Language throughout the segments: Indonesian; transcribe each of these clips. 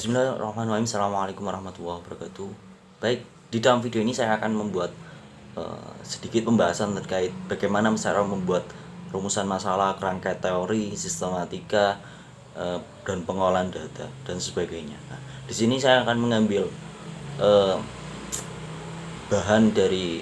Bismillahirrahmanirrahim. Assalamualaikum warahmatullahi wabarakatuh. Baik, di dalam video ini saya akan membuat sedikit pembahasan terkait bagaimana cara membuat rumusan masalah, kerangka teori, sistematika, dan pengolahan data dan sebagainya. Nah, di sini saya akan mengambil bahan dari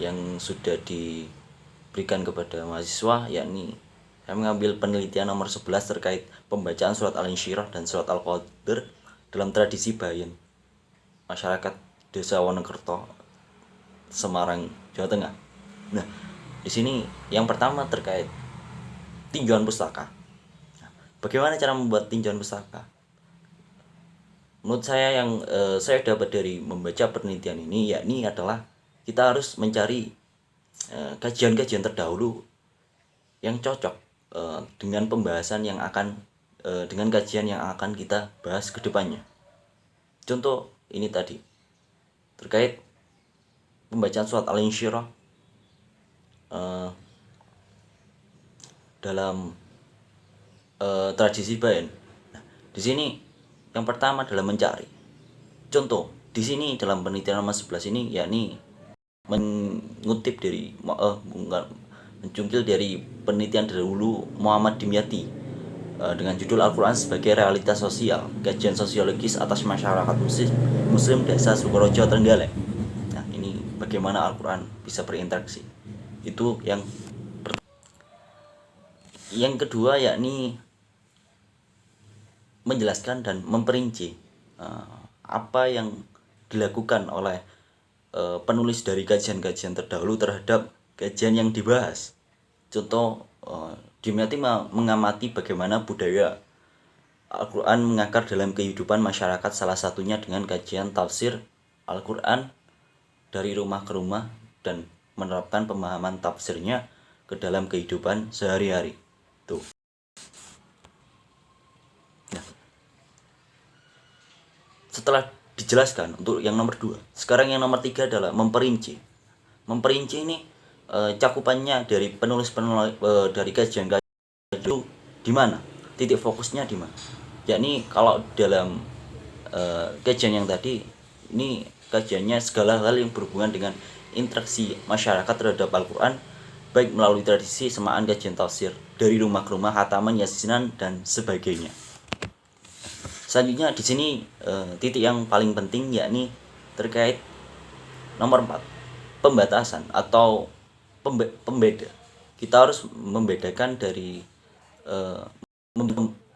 yang sudah diberikan kepada mahasiswa, yakni saya mengambil penelitian nomor 11 terkait pembacaan surat Al-Insyirah dan surat Al-Qadr dalam tradisi Bayan masyarakat Desa Wonokerto, Semarang, Jawa Tengah. Nah, di sini yang pertama terkait tinjauan pustaka. Nah, bagaimana cara membuat tinjauan pustaka? Menurut saya yang saya dapat dari membaca penelitian ini, yakni adalah kita harus mencari kajian-kajian terdahulu yang cocok dengan pembahasan yang akan dengan kajian yang akan kita bahas ke depannya. Contoh ini tadi terkait pembacaan surat Al-Insyirah dalam tradisi Bayan. Nah, di sini yang pertama adalah mencari. Contoh di sini dalam penelitian nomor 11 ini, yakni mengutip dari mencungkil dari penelitian dahulu Muhammad Dimyati dengan judul Al-Quran sebagai Realitas Sosial, Kajian Sosiologis atas Masyarakat Muslim Desa Sukorojo Trenggalek. Nah, ini bagaimana Al-Quran bisa berinteraksi. Itu yang kedua, yakni menjelaskan dan memperinci apa yang dilakukan oleh penulis dari kajian-kajian terdahulu terhadap kajian yang dibahas. Contoh, Dimyati mengamati bagaimana budaya Al-Quran mengakar dalam kehidupan masyarakat, salah satunya dengan kajian tafsir Al-Quran dari rumah ke rumah dan menerapkan pemahaman tafsirnya ke dalam kehidupan sehari-hari. Tuh. Nah, setelah dijelaskan untuk yang nomor 2, sekarang yang nomor 3 adalah memperinci. Memperinci ini cakupannya dari penulis dari kajian itu di mana, titik fokusnya di mana. Yakni kalau dalam kajian yang tadi ini kajiannya segala hal yang berhubungan dengan interaksi masyarakat terhadap Al-Quran, baik melalui tradisi semaan, kajian tafsir dari rumah ke rumah, khataman, yasinan dan sebagainya. Selanjutnya di sini titik yang paling penting, yakni terkait nomor 4, pembatasan atau pembeda. Kita harus membedakan dari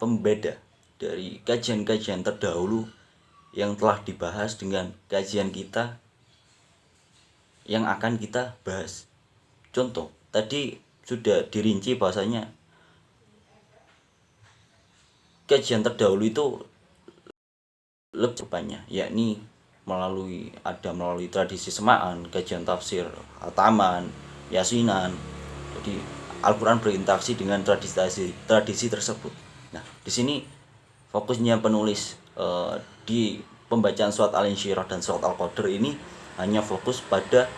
pembeda dari kajian-kajian terdahulu yang telah dibahas dengan kajian kita yang akan kita bahas. Contoh, tadi sudah dirinci bahwasanya kajian terdahulu itu lebih banyak, yakni melalui tradisi semaan, kajian tafsir, khataman, yasinan. Jadi Al-Quran berinteraksi dengan tradisi tersebut. Nah, di sini fokusnya penulis di pembacaan surat Al-Insyirah dan surat Al-Qadr ini hanya fokus pada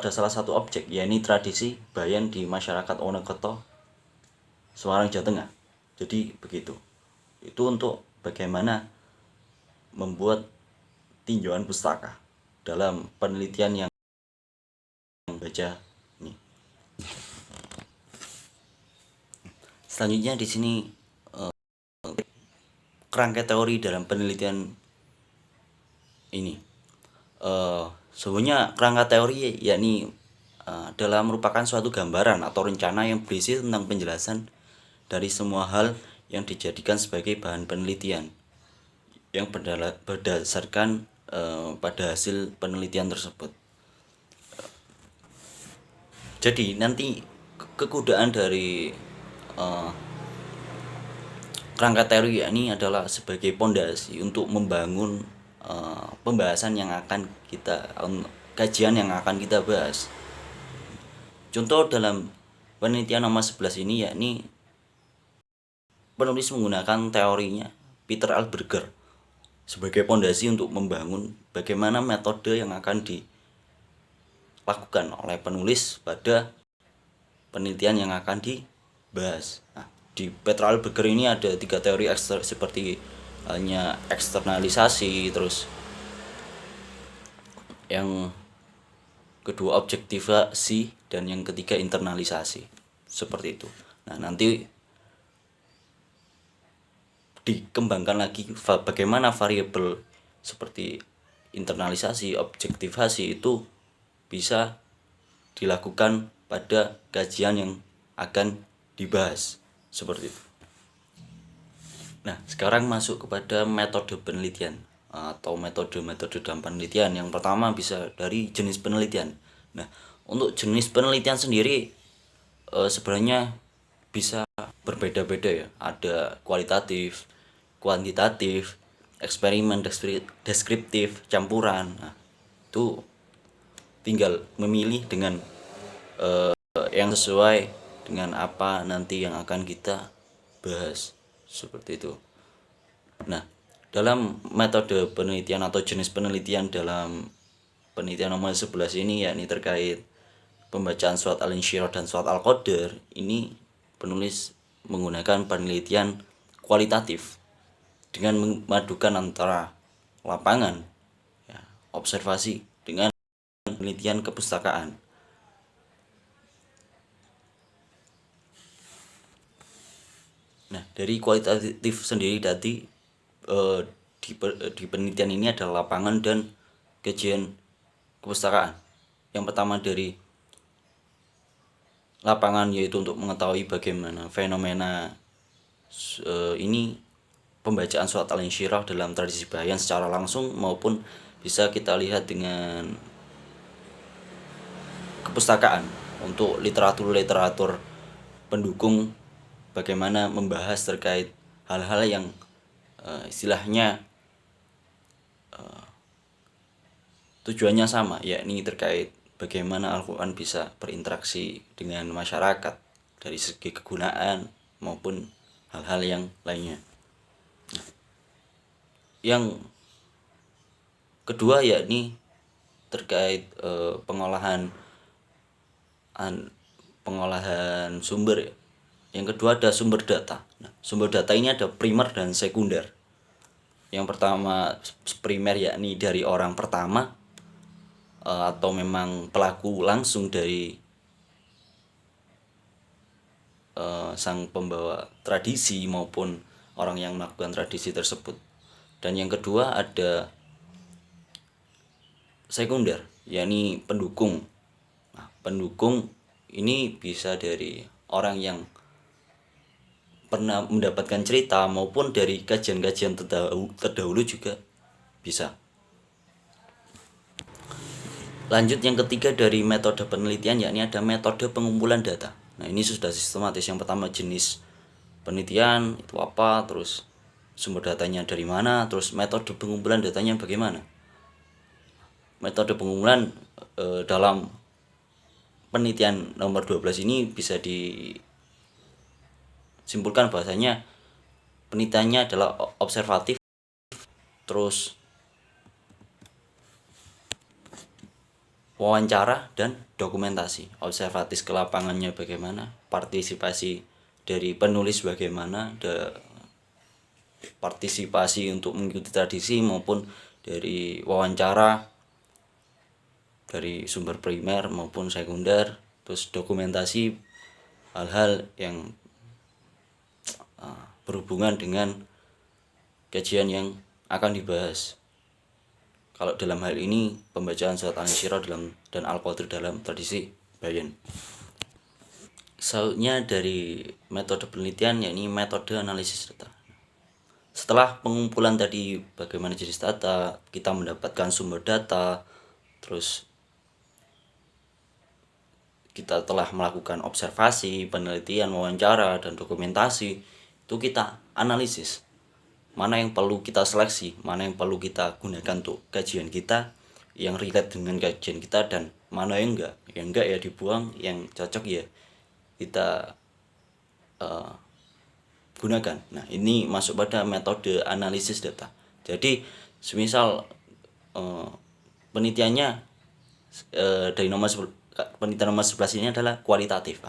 salah satu objek, yakni tradisi Bayan di masyarakat Wonokerto, Semarang, Jawa Tengah. Jadi begitu. Itu untuk bagaimana membuat tinjauan pustaka dalam penelitian yang baca ini. Selanjutnya di sini kerangka teori dalam penelitian ini. Sebenarnya kerangka teori yakni adalah merupakan suatu gambaran atau rencana yang berisi tentang penjelasan dari semua hal yang dijadikan sebagai bahan penelitian yang berdasarkan pada hasil penelitian tersebut. Jadi nanti kegunaan dari kerangka teori ini adalah sebagai pondasi untuk membangun pembahasan yang akan kajian yang akan kita bahas. Contoh dalam penelitian nomor 11 ini, yakni penulis menggunakan teorinya Peter Alberger sebagai pondasi untuk membangun bagaimana metode yang akan dilakukan oleh penulis pada penelitian yang akan dibahas. Nah, di Petra Alberger ini ada 3 teori seperti hanya eksternalisasi, terus yang kedua objektivasi, dan yang ketiga internalisasi, seperti itu. Nah, nanti dikembangkan lagi bagaimana variabel seperti internalisasi, objektivasi itu bisa dilakukan pada kajian yang akan dibahas, seperti itu. Nah, sekarang masuk kepada metode penelitian atau metode-metode dalam penelitian. Yang pertama bisa dari jenis penelitian. Nah, untuk jenis penelitian sendiri sebenarnya bisa berbeda-beda ya. Ada kualitatif, kuantitatif, eksperimen, deskriptif, campuran. Nah, itu tinggal memilih dengan yang sesuai dengan apa nanti yang akan kita bahas, seperti itu. Nah, dalam metode penelitian atau jenis penelitian dalam penelitian nomor 11 ini, yakni terkait pembacaan surat al-insyirah dan surat al-qadar, ini penulis menggunakan penelitian kualitatif dengan memadukan antara lapangan, ya, observasi, dengan penelitian kepustakaan. Nah, dari kualitatif sendiri tadi di penelitian ini ada lapangan dan kajian kepustakaan. Yang pertama dari lapangan, yaitu untuk mengetahui bagaimana fenomena ini pembacaan surat al-insyirah dalam tradisi Bayan secara langsung, maupun bisa kita lihat dengan kepustakaan untuk literatur-literatur pendukung bagaimana membahas terkait hal-hal yang istilahnya tujuannya sama, yakni terkait bagaimana Al-Quran bisa berinteraksi dengan masyarakat dari segi kegunaan maupun hal-hal yang lainnya. Yang kedua yakni terkait pengolahan sumber. Yang kedua ada sumber data. Nah, sumber data ini ada primer dan sekunder. Yang pertama primer yakni dari orang pertama atau memang pelaku langsung dari sang pembawa tradisi maupun orang yang melakukan tradisi tersebut. Dan yang kedua ada sekunder, yakni pendukung. Nah, pendukung ini bisa dari orang yang pernah mendapatkan cerita maupun dari kajian-kajian terdahulu juga bisa. Lanjut, yang ketiga dari metode penelitian yakni ada metode pengumpulan data. Nah, ini sudah sistematis. Yang pertama jenis penelitian itu apa, terus sumber datanya dari mana, terus metode pengumpulan datanya bagaimana. Metode pengumpulan dalam penelitian nomor 12 ini bisa disimpulkan bahasanya penelitiannya adalah observatif, terus wawancara dan dokumentasi. Observatif ke lapangannya bagaimana, partisipasi dari penulis bagaimana, partisipasi untuk mengikuti tradisi, maupun dari wawancara dari sumber primer maupun sekunder, terus dokumentasi hal-hal yang berhubungan dengan kajian yang akan dibahas. Kalau dalam hal ini pembacaan surat al-insyirah dan al-qadar dalam tradisi Bayan. Selanjutnya dari metode penelitian yakni metode analisis data. Setelah pengumpulan tadi bagaimana jenis data, kita mendapatkan sumber data, terus kita telah melakukan observasi, penelitian, wawancara, dan dokumentasi, itu kita analisis. Mana yang perlu kita seleksi, mana yang perlu kita gunakan untuk kajian kita, yang relate dengan kajian kita, dan mana yang enggak ya dibuang, yang cocok ya kita gunakan. Nah, ini masuk pada metode analisis data. Jadi semisal penelitiannya dari penelitian nomor 11 ini adalah kualitatif.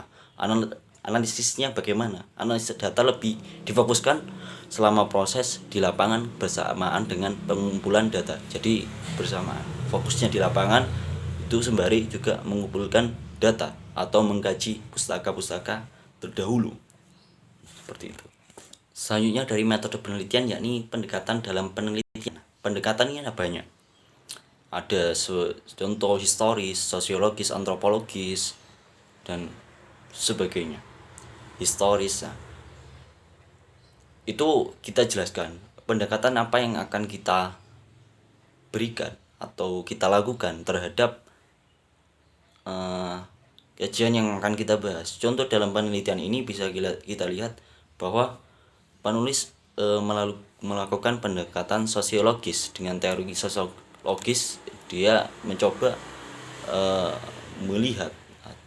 analisisnya bagaimana. Analisis data lebih difokuskan selama proses di lapangan bersamaan dengan pengumpulan data. Jadi bersamaan, fokusnya di lapangan itu sembari juga mengumpulkan data atau mengkaji pustaka-pustaka terdahulu. Seperti itu. Selanjutnya dari metode penelitian yakni pendekatan dalam penelitian. Pendekatan ini ada banyak. Ada contoh historis, sosiologis, antropologis, dan sebagainya. Historis, nah, itu kita jelaskan pendekatan apa yang akan kita berikan atau kita lakukan terhadap kajian yang akan kita bahas. Contoh dalam penelitian ini bisa kita lihat bahwa penulis melakukan pendekatan sosiologis. Dengan teori sosiologis dia mencoba melihat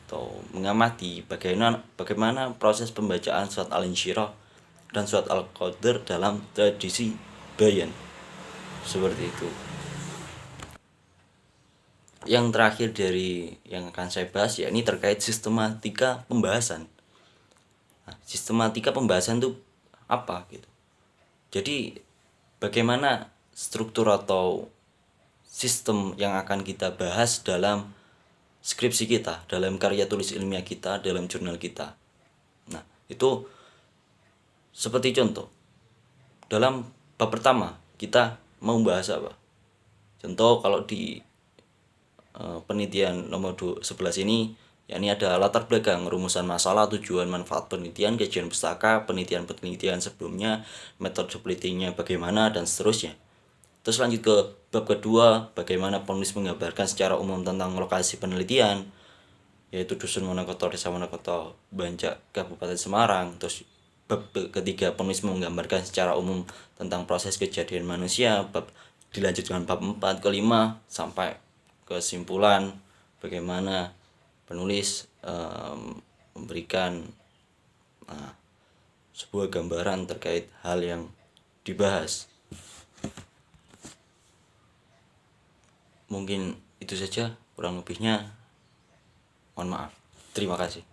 atau mengamati bagaimana proses pembacaan surat Al-Insyirah dan surat Al-Qadr dalam tradisi Bayan. Seperti itu. Yang terakhir dari yang akan saya bahas yakni terkait sistematika pembahasan. Nah, sistematika pembahasan itu apa gitu. Jadi bagaimana struktur atau sistem yang akan kita bahas dalam skripsi kita, dalam karya tulis ilmiah kita, dalam jurnal kita. Nah, itu seperti contoh. Dalam bab pertama kita mau bahas apa? Contoh kalau di penelitian nomor 11 ini yakni ada latar belakang, rumusan masalah, tujuan, manfaat penelitian, kajian pustaka, penelitian sebelumnya, metode penelitiannya bagaimana, dan seterusnya. Terus lanjut ke bab kedua, bagaimana penulis menggambarkan secara umum tentang lokasi penelitian, yaitu Dusun Wonokoto, Desa Wonokoto, Bancak, Kabupaten Semarang. Terus bab ketiga, penulis menggambarkan secara umum tentang proses kejadian manusia. Dilanjutkan bab 4 ke 5 sampai kesimpulan bagaimana penulis memberikan sebuah gambaran terkait hal yang dibahas. Mungkin itu saja, kurang lebihnya mohon maaf. Terima kasih.